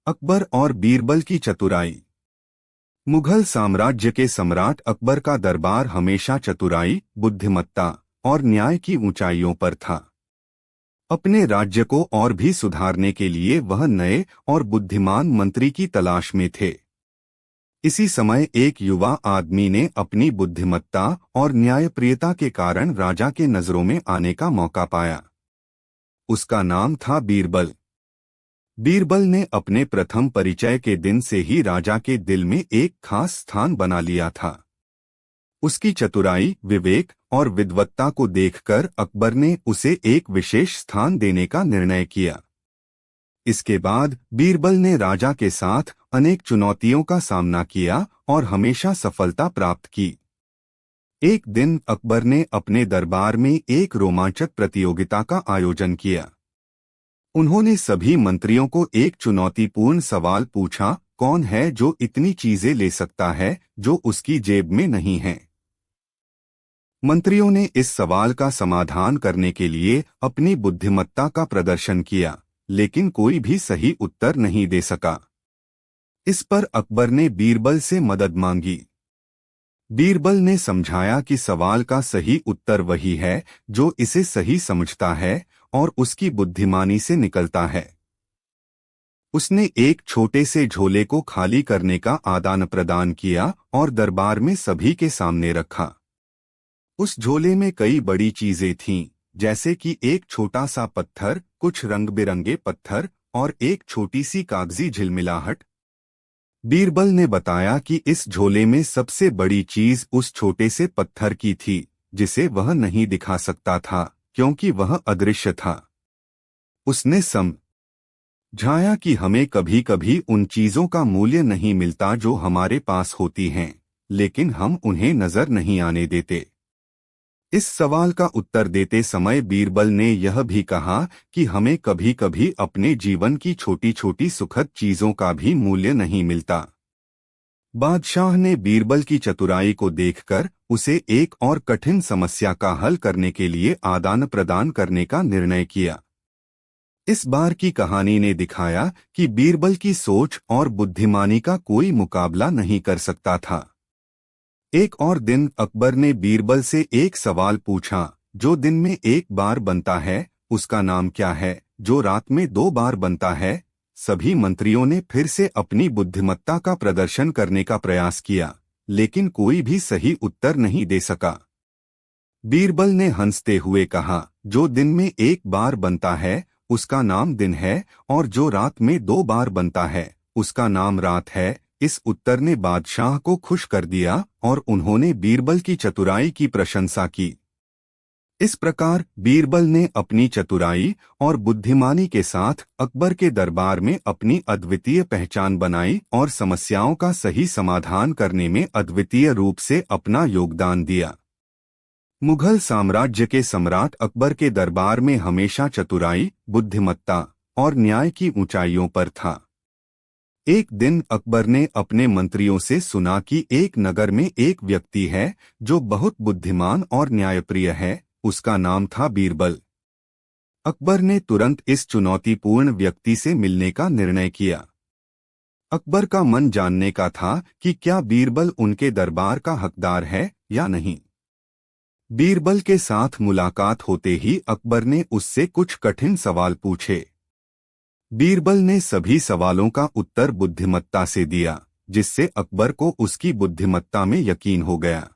अकबर और बीरबल की चतुराई। मुगल साम्राज्य के सम्राट अकबर का दरबार हमेशा चतुराई, बुद्धिमत्ता और न्याय की ऊंचाइयों पर था। अपने राज्य को और भी सुधारने के लिए वह नए और बुद्धिमान मंत्री की तलाश में थे। इसी समय एक युवा आदमी ने अपनी बुद्धिमत्ता और न्यायप्रियता के कारण राजा के नजरों में आने का मौका पाया। उसका नाम था बीरबल। बीरबल ने अपने प्रथम परिचय के दिन से ही राजा के दिल में एक खास स्थान बना लिया था। उसकी चतुराई, विवेक और विद्वत्ता को देखकर अकबर ने उसे एक विशेष स्थान देने का निर्णय किया। इसके बाद बीरबल ने राजा के साथ अनेक चुनौतियों का सामना किया और हमेशा सफलता प्राप्त की। एक दिन अकबर ने अपने दरबार में एक रोमांचक प्रतियोगिता का आयोजन किया। उन्होंने सभी मंत्रियों को एक चुनौतीपूर्ण सवाल पूछा, कौन है जो इतनी चीजें ले सकता है जो उसकी जेब में नहीं है। मंत्रियों ने इस सवाल का समाधान करने के लिए अपनी बुद्धिमत्ता का प्रदर्शन किया, लेकिन कोई भी सही उत्तर नहीं दे सका। इस पर अकबर ने बीरबल से मदद मांगी। बीरबल ने समझाया कि सवाल का सही उत्तर वही है जो इसे सही समझता है और उसकी बुद्धिमानी से निकलता है। उसने एक छोटे से झोले को खाली करने का आदान प्रदान किया और दरबार में सभी के सामने रखा। उस झोले में कई बड़ी चीजें थीं, जैसे कि एक छोटा सा पत्थर, कुछ रंग बिरंगे पत्थर और एक छोटी सी कागजी झिलमिलाहट। बीरबल ने बताया कि इस झोले में सबसे बड़ी चीज उस छोटे से पत्थर की थी, जिसे वह नहीं दिखा सकता था क्योंकि वह अदृश्य था। उसने समझाया कि हमें कभी कभी उन चीजों का मूल्य नहीं मिलता जो हमारे पास होती हैं, लेकिन हम उन्हें नजर नहीं आने देते। इस सवाल का उत्तर देते समय बीरबल ने यह भी कहा कि हमें कभी कभी अपने जीवन की छोटी छोटी सुखद चीजों का भी मूल्य नहीं मिलता। बादशाह ने बीरबल की चतुराई को देखकर उसे एक और कठिन समस्या का हल करने के लिए आदान प्रदान करने का निर्णय किया। इस बार की कहानी ने दिखाया कि बीरबल की सोच और बुद्धिमानी का कोई मुकाबला नहीं कर सकता था। एक और दिन अकबर ने बीरबल से एक सवाल पूछा, जो दिन में एक बार बनता है उसका नाम क्या है, जो रात में 2 बार बनता है। सभी मंत्रियों ने फिर से अपनी बुद्धिमत्ता का प्रदर्शन करने का प्रयास किया, लेकिन कोई भी सही उत्तर नहीं दे सका। बीरबल ने हंसते हुए कहा, जो दिन में एक बार बनता है उसका नाम दिन है, और जो रात में 2 बार बनता है उसका नाम रात है। इस उत्तर ने बादशाह को खुश कर दिया और उन्होंने बीरबल की चतुराई की प्रशंसा की। इस प्रकार बीरबल ने अपनी चतुराई और बुद्धिमानी के साथ अकबर के दरबार में अपनी अद्वितीय पहचान बनाई और समस्याओं का सही समाधान करने में अद्वितीय रूप से अपना योगदान दिया। मुगल साम्राज्य के सम्राट अकबर के दरबार में हमेशा चतुराई, बुद्धिमत्ता और न्याय की ऊंचाइयों पर था। एक दिन अकबर ने अपने मंत्रियों से सुना कि एक नगर में एक व्यक्ति है जो बहुत बुद्धिमान और न्यायप्रिय है। उसका नाम था बीरबल। अकबर ने तुरंत इस चुनौतीपूर्ण व्यक्ति से मिलने का निर्णय किया। अकबर का मन जानने का था कि क्या बीरबल उनके दरबार का हकदार है या नहीं। बीरबल के साथ मुलाकात होते ही अकबर ने उससे कुछ कठिन सवाल पूछे। बीरबल ने सभी सवालों का उत्तर बुद्धिमत्ता से दिया, जिससे अकबर को उसकी बुद्धिमत्ता में यकीन हो गया।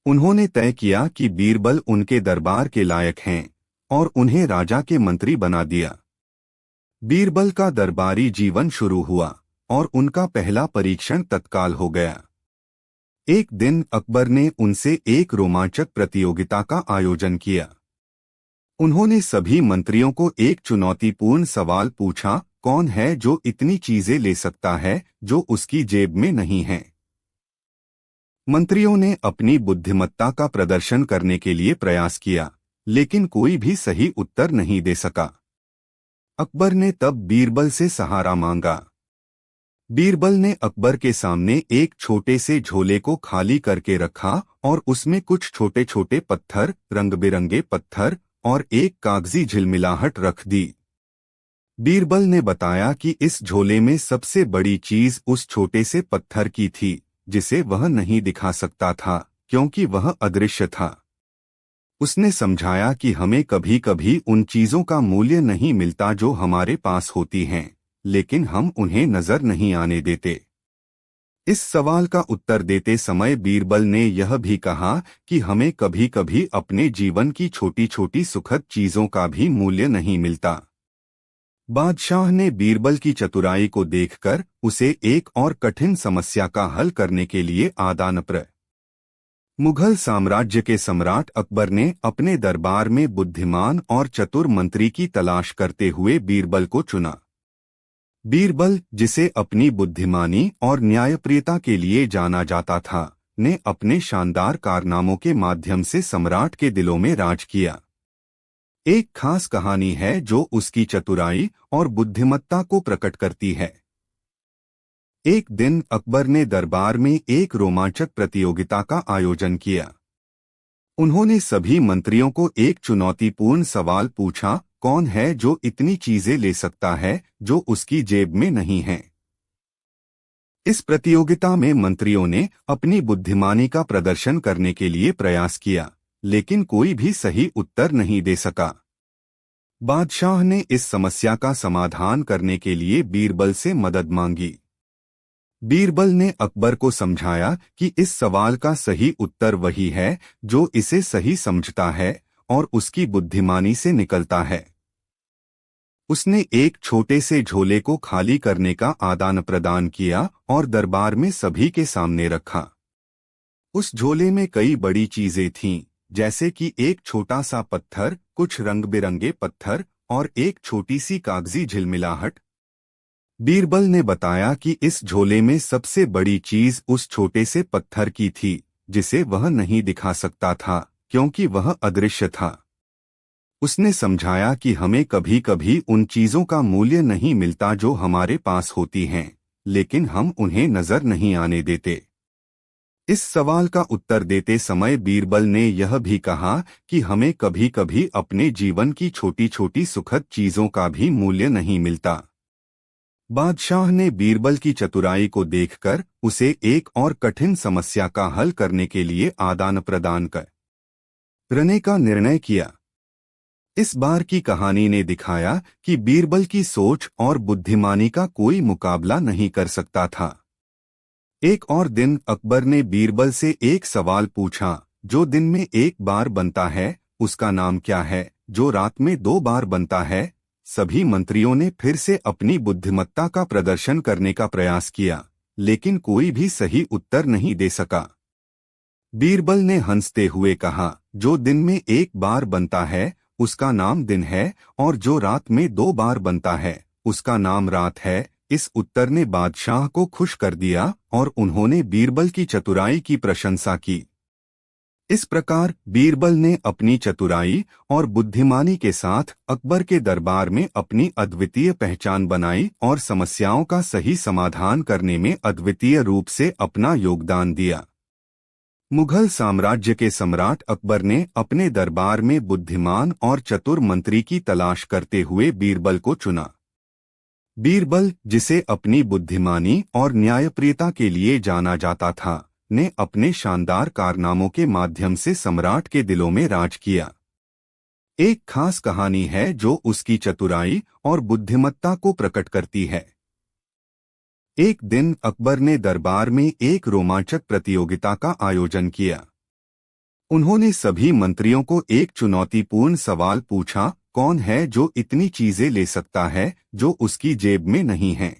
उन्होंने तय किया कि बीरबल उनके दरबार के लायक हैं और उन्हें राजा के मंत्री बना दिया। बीरबल का दरबारी जीवन शुरू हुआ और उनका पहला परीक्षण तत्काल हो गया। एक दिन अकबर ने उनसे एक रोमांचक प्रतियोगिता का आयोजन किया। उन्होंने सभी मंत्रियों को एक चुनौतीपूर्ण सवाल पूछा, कौन है जो इतनी चीजें ले सकता है जो उसकी जेब में नहीं है। मंत्रियों ने अपनी बुद्धिमत्ता का प्रदर्शन करने के लिए प्रयास किया, लेकिन कोई भी सही उत्तर नहीं दे सका। अकबर ने तब बीरबल से सहारा मांगा। बीरबल ने अकबर के सामने एक छोटे से झोले को खाली करके रखा और उसमें कुछ छोटे छोटे पत्थर, रंग बिरंगे पत्थर और एक कागजी झिलमिलाहट रख दी। बीरबल ने बताया कि इस झोले में सबसे बड़ी चीज उस छोटे से पत्थर की थी, जिसे वह नहीं दिखा सकता था क्योंकि वह अदृश्य था। उसने समझाया कि हमें कभी कभी उन चीजों का मूल्य नहीं मिलता जो हमारे पास होती हैं, लेकिन हम उन्हें नजर नहीं आने देते। इस सवाल का उत्तर देते समय बीरबल ने यह भी कहा कि हमें कभी कभी अपने जीवन की छोटी छोटी सुखद चीजों का भी मूल्य नहीं मिलता। बादशाह ने बीरबल की चतुराई को देखकर उसे एक और कठिन समस्या का हल करने के लिए आदानप्रद। मुगल साम्राज्य के सम्राट अकबर ने अपने दरबार में बुद्धिमान और चतुर मंत्री की तलाश करते हुए बीरबल को चुना। बीरबल, जिसे अपनी बुद्धिमानी और न्यायप्रियता के लिए जाना जाता था, ने अपने शानदार कारनामों के माध्यम से सम्राट के दिलों में राज किया। एक खास कहानी है जो उसकी चतुराई और बुद्धिमत्ता को प्रकट करती है। एक दिन अकबर ने दरबार में एक रोमांचक प्रतियोगिता का आयोजन किया। उन्होंने सभी मंत्रियों को एक चुनौतीपूर्ण सवाल पूछा, कौन है जो इतनी चीजें ले सकता है जो उसकी जेब में नहीं है। इस प्रतियोगिता में मंत्रियों ने अपनी बुद्धिमानी का प्रदर्शन करने के लिए प्रयास किया, लेकिन कोई भी सही उत्तर नहीं दे सका। बादशाह ने इस समस्या का समाधान करने के लिए बीरबल से मदद मांगी। बीरबल ने अकबर को समझाया कि इस सवाल का सही उत्तर वही है जो इसे सही समझता है और उसकी बुद्धिमानी से निकलता है। उसने एक छोटे से झोले को खाली करने का आदान प्रदान किया और दरबार में सभी के सामने रखा। उस झोले में कई बड़ी चीजें थीं, जैसे कि एक छोटा सा पत्थर, कुछ रंग बिरंगे पत्थर और एक छोटी सी कागजी झिलमिलाहट। बीरबल ने बताया कि इस झोले में सबसे बड़ी चीज उस छोटे से पत्थर की थी, जिसे वह नहीं दिखा सकता था क्योंकि वह अदृश्य था। उसने समझाया कि हमें कभी कभी उन चीजों का मूल्य नहीं मिलता जो हमारे पास होती हैं, लेकिन हम उन्हें नजर नहीं आने देते। इस सवाल का उत्तर देते समय बीरबल ने यह भी कहा कि हमें कभी कभी अपने जीवन की छोटी छोटी सुखद चीजों का भी मूल्य नहीं मिलता। बादशाह ने बीरबल की चतुराई को देखकर उसे एक और कठिन समस्या का हल करने के लिए आदान प्रदान करने का निर्णय किया। इस बार की कहानी ने दिखाया कि बीरबल की सोच और बुद्धिमानी का कोई मुकाबला नहीं कर सकता था। एक और दिन अकबर ने बीरबल से एक सवाल पूछा, जो दिन में एक बार बनता है उसका नाम क्या है, जो रात में 2 बार बनता है। सभी मंत्रियों ने फिर से अपनी बुद्धिमत्ता का प्रदर्शन करने का प्रयास किया, लेकिन कोई भी सही उत्तर नहीं दे सका। बीरबल ने हंसते हुए कहा, जो दिन में एक बार बनता है उसका नाम दिन है, और जो रात में 2 बार बनता है उसका नाम रात है। इस उत्तर ने बादशाह को खुश कर दिया और उन्होंने बीरबल की चतुराई की प्रशंसा की। इस प्रकार बीरबल ने अपनी चतुराई और बुद्धिमानी के साथ अकबर के दरबार में अपनी अद्वितीय पहचान बनाई और समस्याओं का सही समाधान करने में अद्वितीय रूप से अपना योगदान दिया। मुगल साम्राज्य के सम्राट अकबर ने अपने दरबार में बुद्धिमान और चतुर मंत्री की तलाश करते हुए बीरबल को चुना। बीरबल, जिसे अपनी बुद्धिमानी और न्यायप्रियता के लिए जाना जाता था, ने अपने शानदार कारनामों के माध्यम से सम्राट के दिलों में राज किया। एक खास कहानी है जो उसकी चतुराई और बुद्धिमत्ता को प्रकट करती है। एक दिन अकबर ने दरबार में एक रोमांचक प्रतियोगिता का आयोजन किया। उन्होंने सभी मंत्रियों को एक चुनौतीपूर्ण सवाल पूछा, कौन है जो इतनी चीजें ले सकता है जो उसकी जेब में नहीं है।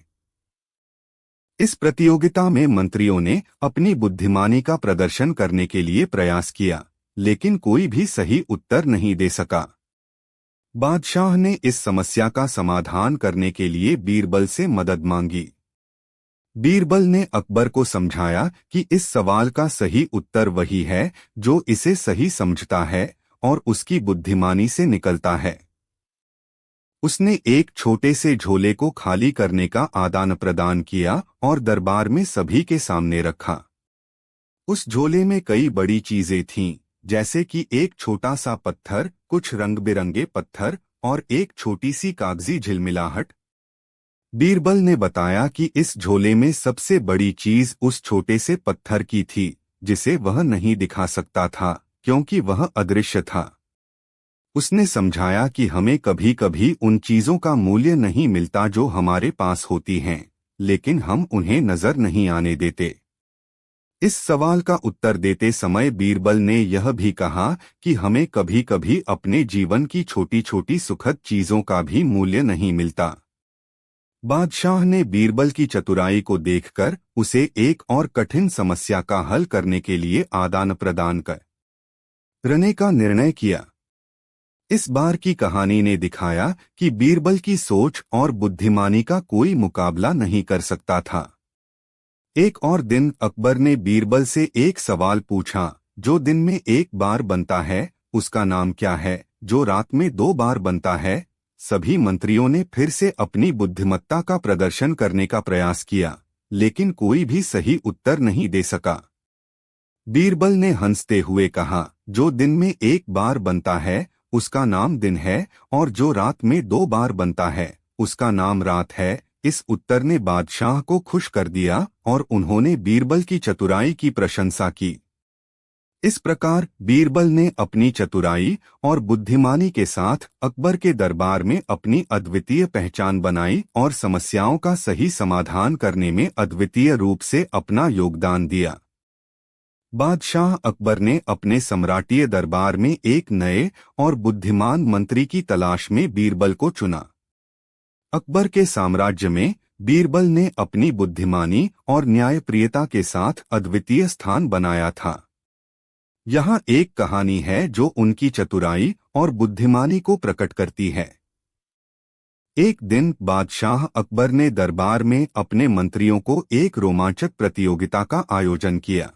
इस प्रतियोगिता में मंत्रियों ने अपनी बुद्धिमानी का प्रदर्शन करने के लिए प्रयास किया, लेकिन कोई भी सही उत्तर नहीं दे सका। बादशाह ने इस समस्या का समाधान करने के लिए बीरबल से मदद मांगी। बीरबल ने अकबर को समझाया कि इस सवाल का सही उत्तर वही है जो इसे सही समझता है और उसकी बुद्धिमानी से निकलता है। उसने एक छोटे से झोले को खाली करने का आदान प्रदान किया और दरबार में सभी के सामने रखा। उस झोले में कई बड़ी चीजें थीं, जैसे कि एक छोटा सा पत्थर, कुछ रंग बिरंगे पत्थर और एक छोटी सी कागजी झिलमिलाहट। बीरबल ने बताया कि इस झोले में सबसे बड़ी चीज उस छोटे से पत्थर की थी जिसे वह नहीं दिखा सकता था क्योंकि वह अदृश्य था। उसने समझाया कि हमें कभी कभी उन चीजों का मूल्य नहीं मिलता जो हमारे पास होती हैं, लेकिन हम उन्हें नजर नहीं आने देते। इस सवाल का उत्तर देते समय बीरबल ने यह भी कहा कि हमें कभी कभी अपने जीवन की छोटी छोटी सुखद चीजों का भी मूल्य नहीं मिलता। बादशाह ने बीरबल की चतुराई को देखकर उसे एक और कठिन समस्या का हल करने के लिए आदान प्रदान करने का निर्णय किया। इस बार की कहानी ने दिखाया कि बीरबल की सोच और बुद्धिमानी का कोई मुकाबला नहीं कर सकता था। एक और दिन अकबर ने बीरबल से एक सवाल पूछा, जो दिन में एक बार बनता है उसका नाम क्या है, जो रात में 2 बार बनता है? सभी मंत्रियों ने फिर से अपनी बुद्धिमत्ता का प्रदर्शन करने का प्रयास किया, लेकिन कोई भी सही उत्तर नहीं दे सका। बीरबल ने हंसते हुए कहा, जो दिन में एक बार बनता है उसका नाम दिन है, और जो रात में 2 बार बनता है उसका नाम रात है। इस उत्तर ने बादशाह को खुश कर दिया और उन्होंने बीरबल की चतुराई की प्रशंसा की। इस प्रकार बीरबल ने अपनी चतुराई और बुद्धिमानी के साथ अकबर के दरबार में अपनी अद्वितीय पहचान बनाई और समस्याओं का सही समाधान करने में अद्वितीय रूप से अपना योगदान दिया। बादशाह अकबर ने अपने सम्राटीय दरबार में एक नए और बुद्धिमान मंत्री की तलाश में बीरबल को चुना। अकबर के साम्राज्य में बीरबल ने अपनी बुद्धिमानी और न्यायप्रियता के साथ अद्वितीय स्थान बनाया था। यहाँ एक कहानी है जो उनकी चतुराई और बुद्धिमानी को प्रकट करती है। एक दिन बादशाह अकबर ने दरबार में अपने मंत्रियों को एक रोमांचक प्रतियोगिता का आयोजन किया।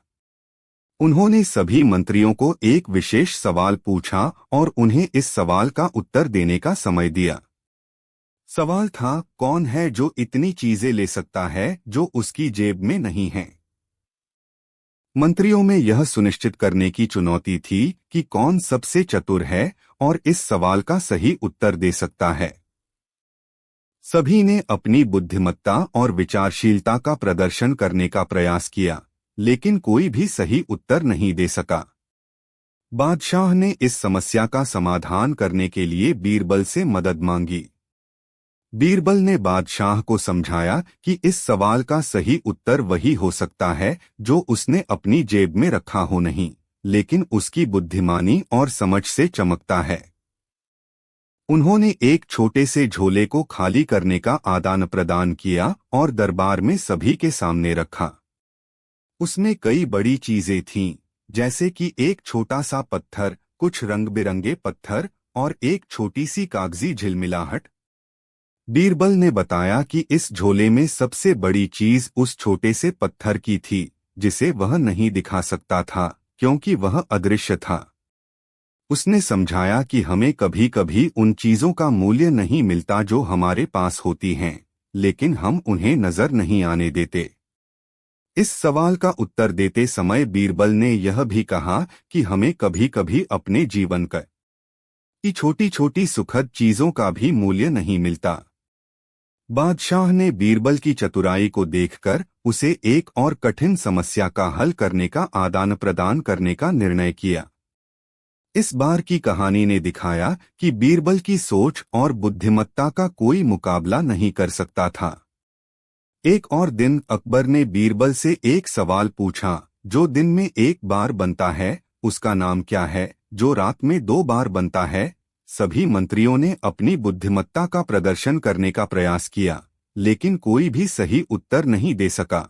उन्होंने सभी मंत्रियों को एक विशेष सवाल पूछा और उन्हें इस सवाल का उत्तर देने का समय दिया। सवाल था, कौन है जो इतनी चीजें ले सकता है जो उसकी जेब में नहीं है? मंत्रियों में यह सुनिश्चित करने की चुनौती थी कि कौन सबसे चतुर है और इस सवाल का सही उत्तर दे सकता है। सभी ने अपनी बुद्धिमत्ता और विचारशीलता का प्रदर्शन करने का प्रयास किया, लेकिन कोई भी सही उत्तर नहीं दे सका। बादशाह ने इस समस्या का समाधान करने के लिए बीरबल से मदद मांगी। बीरबल ने बादशाह को समझाया कि इस सवाल का सही उत्तर वही हो सकता है जो उसने अपनी जेब में रखा हो नहीं, लेकिन उसकी बुद्धिमानी और समझ से चमकता है। उन्होंने एक छोटे से झोले को खाली करने का आदान प्रदान किया और दरबार में सभी के सामने रखा। उसमें कई बड़ी चीजें थीं, जैसे कि एक छोटा सा पत्थर, कुछ रंग बिरंगे पत्थर और एक छोटी सी कागजी झिलमिलाहट। बीरबल ने बताया कि इस झोले में सबसे बड़ी चीज उस छोटे से पत्थर की थी जिसे वह नहीं दिखा सकता था क्योंकि वह अदृश्य था। उसने समझाया कि हमें कभी कभी उन चीजों का मूल्य नहीं मिलता जो हमारे पास होती हैं, लेकिन हम उन्हें नजर नहीं आने देते। इस सवाल का उत्तर देते समय बीरबल ने यह भी कहा कि हमें कभी कभी अपने जीवन की छोटी छोटी सुखद चीजों का भी मूल्य नहीं मिलता। बादशाह ने बीरबल की चतुराई को देखकर उसे एक और कठिन समस्या का हल करने का आदान प्रदान करने का निर्णय किया। इस बार की कहानी ने दिखाया कि बीरबल की सोच और बुद्धिमत्ता का कोई मुकाबला नहीं कर सकता था। एक और दिन अकबर ने बीरबल से एक सवाल पूछा, जो दिन में एक बार बनता है उसका नाम क्या है, जो रात में 2 बार बनता है? सभी मंत्रियों ने अपनी बुद्धिमत्ता का प्रदर्शन करने का प्रयास किया, लेकिन कोई भी सही उत्तर नहीं दे सका।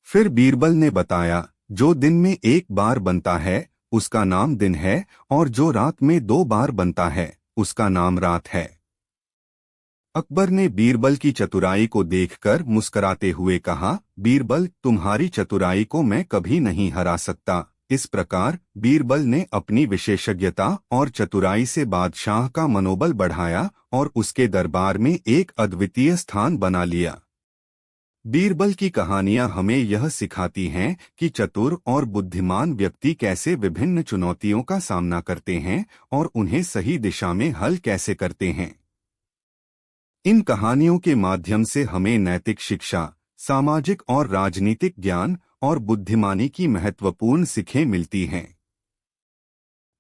फिर बीरबल ने बताया, जो दिन में एक बार बनता है उसका नाम दिन है, और जो रात में 2 बार बनता है उसका नाम रात है। अकबर ने बीरबल की चतुराई को देखकर मुस्कुराते हुए कहा, बीरबल, तुम्हारी चतुराई को मैं कभी नहीं हरा सकता। इस प्रकार बीरबल ने अपनी विशेषज्ञता और चतुराई से बादशाह का मनोबल बढ़ाया और उसके दरबार में एक अद्वितीय स्थान बना लिया। बीरबल की कहानियां हमें यह सिखाती हैं कि चतुर और बुद्धिमान व्यक्ति कैसे विभिन्न चुनौतियों का सामना करते हैं और उन्हें सही दिशा में हल कैसे करते हैं। इन कहानियों के माध्यम से हमें नैतिक शिक्षा, सामाजिक और राजनीतिक ज्ञान और बुद्धिमानी की महत्वपूर्ण सीखें मिलती हैं।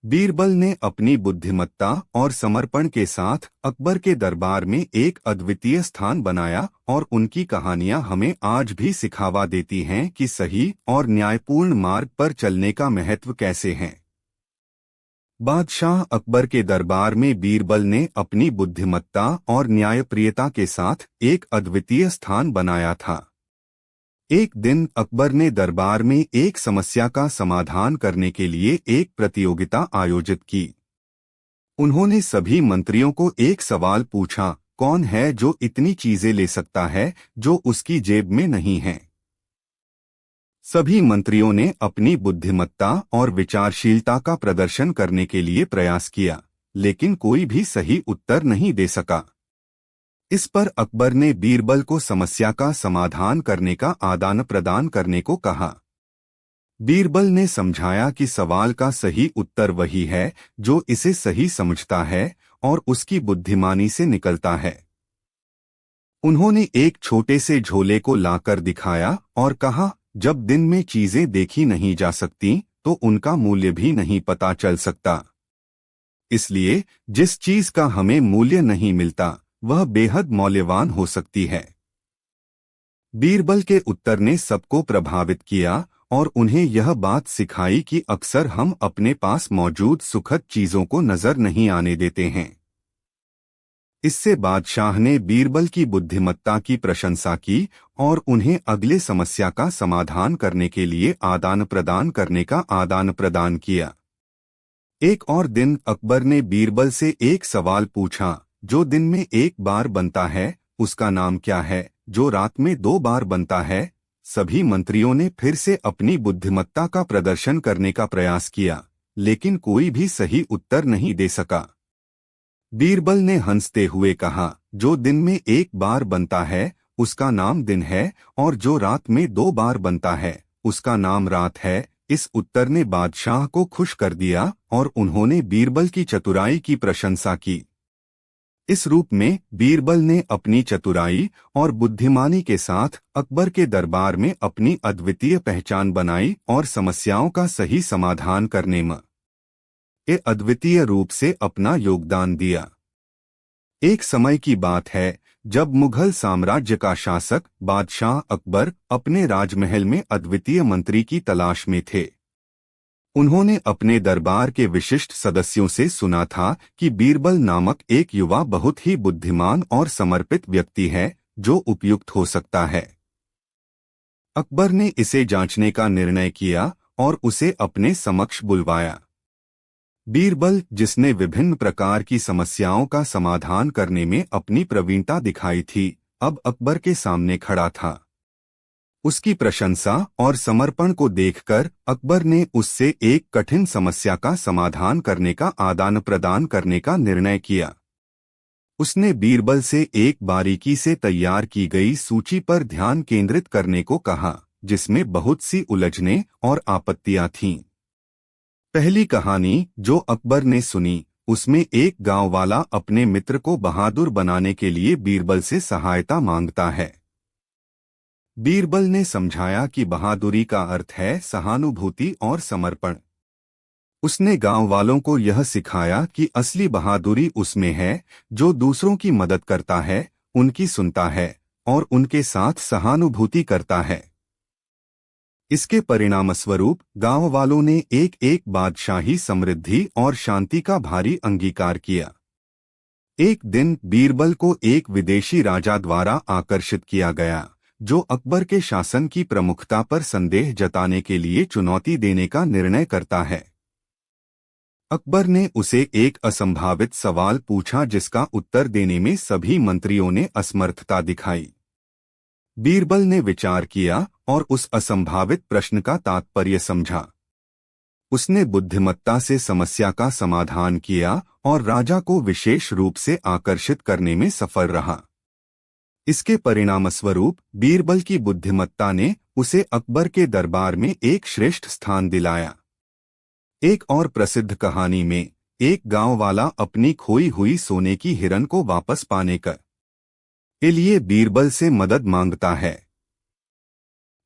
बीरबल ने अपनी बुद्धिमत्ता और समर्पण के साथ अकबर के दरबार में एक अद्वितीय स्थान बनाया और उनकी कहानियां हमें आज भी सिखावा देती हैं कि सही और न्यायपूर्ण मार्ग पर चलने का महत्व कैसे है। बादशाह अकबर के दरबार में बीरबल ने अपनी बुद्धिमत्ता और न्यायप्रियता के साथ एक अद्वितीय स्थान बनाया था। एक दिन अकबर ने दरबार में एक समस्या का समाधान करने के लिए एक प्रतियोगिता आयोजित की। उन्होंने सभी मंत्रियों को एक सवाल पूछा, कौन है जो इतनी चीजें ले सकता है जो उसकी जेब में नहीं है। सभी मंत्रियों ने अपनी बुद्धिमत्ता और विचारशीलता का प्रदर्शन करने के लिए प्रयास किया, लेकिन कोई भी सही उत्तर नहीं दे सका। इस पर अकबर ने बीरबल को समस्या का समाधान करने का आदान प्रदान करने को कहा। बीरबल ने समझाया कि सवाल का सही उत्तर वही है जो इसे सही समझता है और उसकी बुद्धिमानी से निकलता है। उन्होंने एक छोटे से झोले को लाकर दिखाया और कहा, जब दिन में चीजें देखी नहीं जा सकती तो उनका मूल्य भी नहीं पता चल सकता। इसलिए जिस चीज का हमें मूल्य नहीं मिलता वह बेहद मौल्यवान हो सकती है। बीरबल के उत्तर ने सबको प्रभावित किया और उन्हें यह बात सिखाई कि अक्सर हम अपने पास मौजूद सुखद चीजों को नजर नहीं आने देते हैं। इससे बादशाह ने बीरबल की बुद्धिमत्ता की प्रशंसा की और उन्हें अगले समस्या का समाधान करने के लिए आदान प्रदान करने का आदान प्रदान किया। एक और दिन अकबर ने बीरबल से एक सवाल पूछा, जो दिन में एक बार बनता है उसका नाम क्या है, जो रात में 2 बार बनता है। सभी मंत्रियों ने फिर से अपनी बुद्धिमत्ता का प्रदर्शन करने का प्रयास किया, लेकिन कोई भी सही उत्तर नहीं दे सका। बीरबल ने हंसते हुए कहा, जो दिन में एक बार बनता है उसका नाम दिन है और जो रात में 2 बार बनता है उसका नाम रात है। इस उत्तर ने बादशाह को खुश कर दिया और उन्होंने बीरबल की चतुराई की प्रशंसा की। इस रूप में बीरबल ने अपनी चतुराई और बुद्धिमानी के साथ अकबर के दरबार में अपनी अद्वितीय पहचान बनाई और समस्याओं का सही समाधान करने में अद्वितीय रूप से अपना योगदान दिया। एक समय की बात है जब मुगल साम्राज्य का शासक बादशाह अकबर अपने राजमहल में अद्वितीय मंत्री की तलाश में थे। उन्होंने अपने दरबार के विशिष्ट सदस्यों से सुना था कि बीरबल नामक एक युवा बहुत ही बुद्धिमान और समर्पित व्यक्ति है जो उपयुक्त हो सकता है। अकबर ने इसे जांचने का निर्णय किया और उसे अपने समक्ष बुलवाया। बीरबल, जिसने विभिन्न प्रकार की समस्याओं का समाधान करने में अपनी प्रवीणता दिखाई थी, अब अकबर के सामने खड़ा था। उसकी प्रशंसा और समर्पण को देखकर अकबर ने उससे एक कठिन समस्या का समाधान करने का आदान प्रदान करने का निर्णय किया। उसने बीरबल से एक बारीकी से तैयार की गई सूची पर ध्यान केंद्रित करने को कहा, जिसमें बहुत सी उलझनें और आपत्तियां थीं। पहली कहानी जो अकबर ने सुनी, उसमें एक गांव वाला अपने मित्र को बहादुर बनाने के लिए बीरबल से सहायता मांगता है। बीरबल ने समझाया कि बहादुरी का अर्थ है सहानुभूति और समर्पण। उसने गांव वालों को यह सिखाया कि असली बहादुरी उसमें है जो दूसरों की मदद करता है, उनकी सुनता है और उनके साथ सहानुभूति करता है। इसके परिणामस्वरूप गांव वालों ने एक बादशाही समृद्धि और शांति का भारी अंगीकार किया। एक दिन बीरबल को एक विदेशी राजा द्वारा आकर्षित किया गया, जो अकबर के शासन की प्रमुखता पर संदेह जताने के लिए चुनौती देने का निर्णय करता है। अकबर ने उसे एक असंभावित सवाल पूछा जिसका उत्तर देने में सभी मंत्रियों ने असमर्थता दिखाई। बीरबल ने विचार किया और उस असंभावित प्रश्न का तात्पर्य समझा। उसने बुद्धिमत्ता से समस्या का समाधान किया और राजा को विशेष रूप से आकर्षित करने में सफल रहा। इसके परिणामस्वरूप बीरबल की बुद्धिमत्ता ने उसे अकबर के दरबार में एक श्रेष्ठ स्थान दिलाया। एक और प्रसिद्ध कहानी में एक गांव वाला अपनी खोई हुई सोने की हिरन को वापस पाने के लिए बीरबल से मदद मांगता है।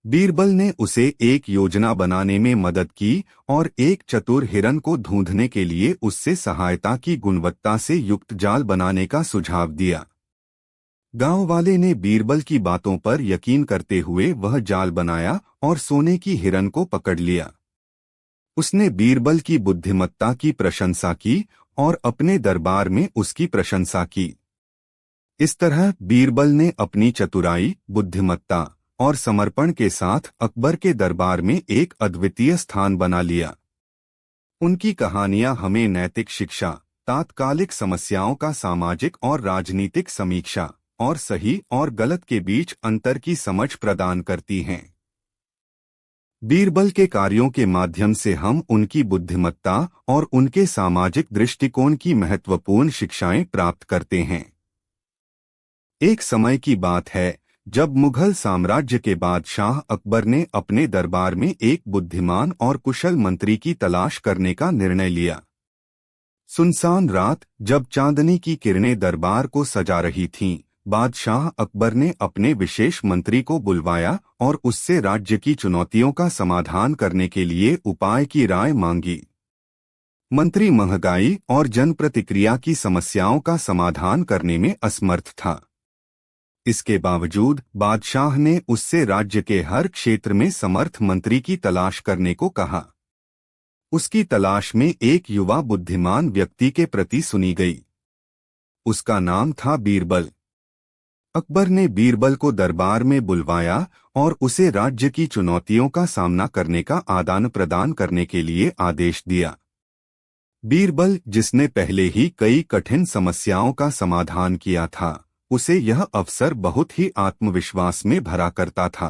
बीरबल ने उसे एक योजना बनाने में मदद की और एक चतुर हिरन को ढूंढने के लिए उससे सहायता की गुणवत्ता से युक्त जाल बनाने का सुझाव दिया। गांव वाले ने बीरबल की बातों पर यकीन करते हुए वह जाल बनाया और सोने की हिरन को पकड़ लिया। उसने बीरबल की बुद्धिमत्ता की प्रशंसा की और अपने दरबार में उसकी प्रशंसा की। इस तरह बीरबल ने अपनी चतुराई, बुद्धिमत्ता और समर्पण के साथ अकबर के दरबार में एक अद्वितीय स्थान बना लिया। उनकी कहानियां हमें नैतिक शिक्षा, तात्कालिक समस्याओं का सामाजिक और राजनीतिक समीक्षा और सही और गलत के बीच अंतर की समझ प्रदान करती हैं। बीरबल के कार्यों के माध्यम से हम उनकी बुद्धिमत्ता और उनके सामाजिक दृष्टिकोण की महत्वपूर्ण शिक्षाएं प्राप्त करते हैं। एक समय की बात है जब मुगल साम्राज्य के बादशाह अकबर ने अपने दरबार में एक बुद्धिमान और कुशल मंत्री की तलाश करने का निर्णय लिया। सुनसान रात, जब चांदनी की किरणें दरबार को सजा रही थीं, बादशाह अकबर ने अपने विशेष मंत्री को बुलवाया और उससे राज्य की चुनौतियों का समाधान करने के लिए उपाय की राय मांगी। मंत्री महंगाई और जनप्रतिक्रिया की समस्याओं का समाधान करने में असमर्थ था। इसके बावजूद बादशाह ने उससे राज्य के हर क्षेत्र में समर्थ मंत्री की तलाश करने को कहा। उसकी तलाश में एक युवा बुद्धिमान व्यक्ति के प्रति सुनी गई। उसका नाम था बीरबल। अकबर ने बीरबल को दरबार में बुलवाया और उसे राज्य की चुनौतियों का सामना करने का आदान प्रदान करने के लिए आदेश दिया। बीरबल, जिसने पहले ही कई कठिन समस्याओं का समाधान किया था, उसे यह अवसर बहुत ही आत्मविश्वास में भरा करता था।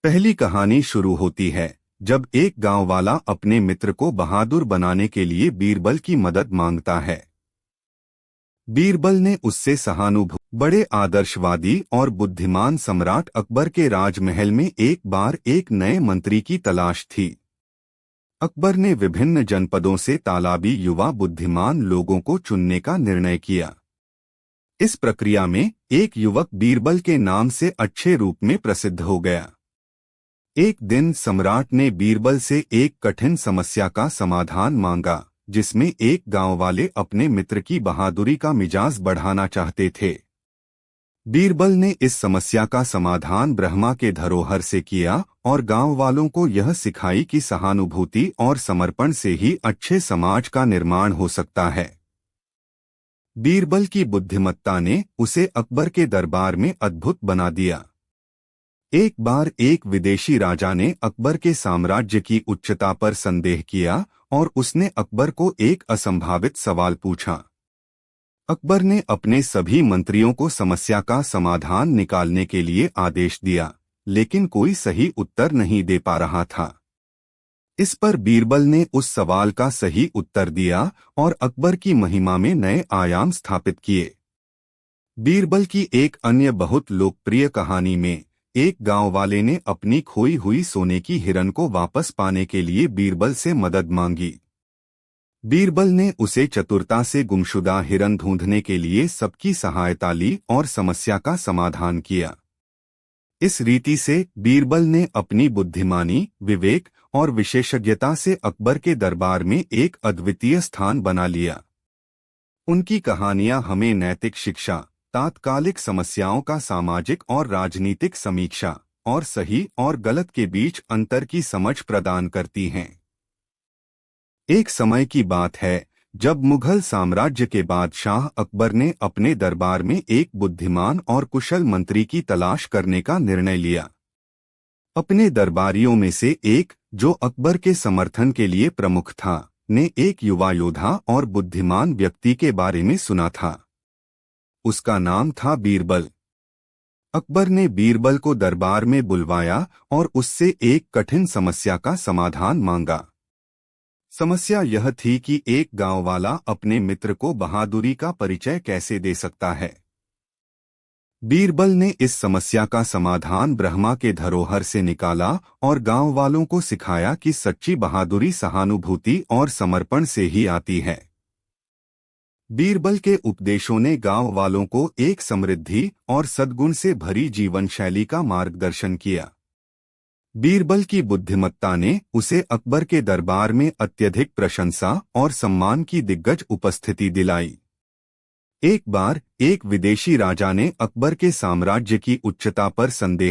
पहली कहानी शुरू होती है जब एक गांव वाला अपने मित्र को बहादुर बनाने के लिए बीरबल की मदद मांगता है। बीरबल ने उससे सहानुभूति। बड़े आदर्शवादी और बुद्धिमान सम्राट अकबर के राजमहल में एक बार एक नए मंत्री की तलाश थी। अकबर ने विभिन्न जनपदों से तालाबी युवा बुद्धिमान लोगों को चुनने का निर्णय किया। इस प्रक्रिया में एक युवक बीरबल के नाम से अच्छे रूप में प्रसिद्ध हो गया। एक दिन सम्राट ने बीरबल से एक कठिन समस्या का समाधान मांगा, जिसमें एक गांव वाले अपने मित्र की बहादुरी का मिजाज बढ़ाना चाहते थे। बीरबल ने इस समस्या का समाधान ब्रह्मा के धरोहर से किया और गांव वालों को यह सिखाई कि सहानुभूति और समर्पण से ही अच्छे समाज का निर्माण हो सकता है। बीरबल की बुद्धिमत्ता ने उसे अकबर के दरबार में अद्भुत बना दिया। एक बार एक विदेशी राजा ने अकबर के साम्राज्य की उच्चता पर संदेह किया और उसने अकबर को एक असंभावित सवाल पूछा। अकबर ने अपने सभी मंत्रियों को समस्या का समाधान निकालने के लिए आदेश दिया, लेकिन कोई सही उत्तर नहीं दे पा रहा था। इस पर बीरबल ने उस सवाल का सही उत्तर दिया और अकबर की महिमा में नए आयाम स्थापित किए। बीरबल की एक अन्य बहुत लोकप्रिय कहानी में एक गांव वाले ने अपनी खोई हुई सोने की हिरन को वापस पाने के लिए बीरबल से मदद मांगी। बीरबल ने उसे चतुरता से गुमशुदा हिरन ढूंढने के लिए सबकी सहायता ली और समस्या का समाधान किया। इस रीति से बीरबल ने अपनी बुद्धिमानी, विवेक और विशेषज्ञता से अकबर के दरबार में एक अद्वितीय स्थान बना लिया। उनकी कहानियां हमें नैतिक शिक्षा, तात्कालिक समस्याओं का सामाजिक और राजनीतिक समीक्षा और सही और गलत के बीच अंतर की समझ प्रदान करती हैं। एक समय की बात है जब मुगल साम्राज्य के बादशाह अकबर ने अपने दरबार में एक बुद्धिमान और कुशल मंत्री की तलाश करने का निर्णय लिया। अपने दरबारियों में से एक, जो अकबर के समर्थन के लिए प्रमुख था, ने एक युवा योद्धा और बुद्धिमान व्यक्ति के बारे में सुना था। उसका नाम था बीरबल। अकबर ने बीरबल को दरबार में बुलवाया और उससे एक कठिन समस्या का समाधान मांगा। समस्या यह थी कि एक गांव वाला अपने मित्र को बहादुरी का परिचय कैसे दे सकता है। बीरबल ने इस समस्या का समाधान ब्रह्मा के धरोहर से निकाला और गांव वालों को सिखाया कि सच्ची बहादुरी सहानुभूति और समर्पण से ही आती है। बीरबल के उपदेशों ने गांव वालों को एक समृद्धि और सद्गुण से भरी जीवन शैली का मार्गदर्शन किया। बीरबल की बुद्धिमत्ता ने उसे अकबर के दरबार में अत्यधिक प्रशंसा और सम्मान की दिग्गज उपस्थिति दिलाई। एक बार एक विदेशी राजा ने अकबर के साम्राज्य की उच्चता पर संदेह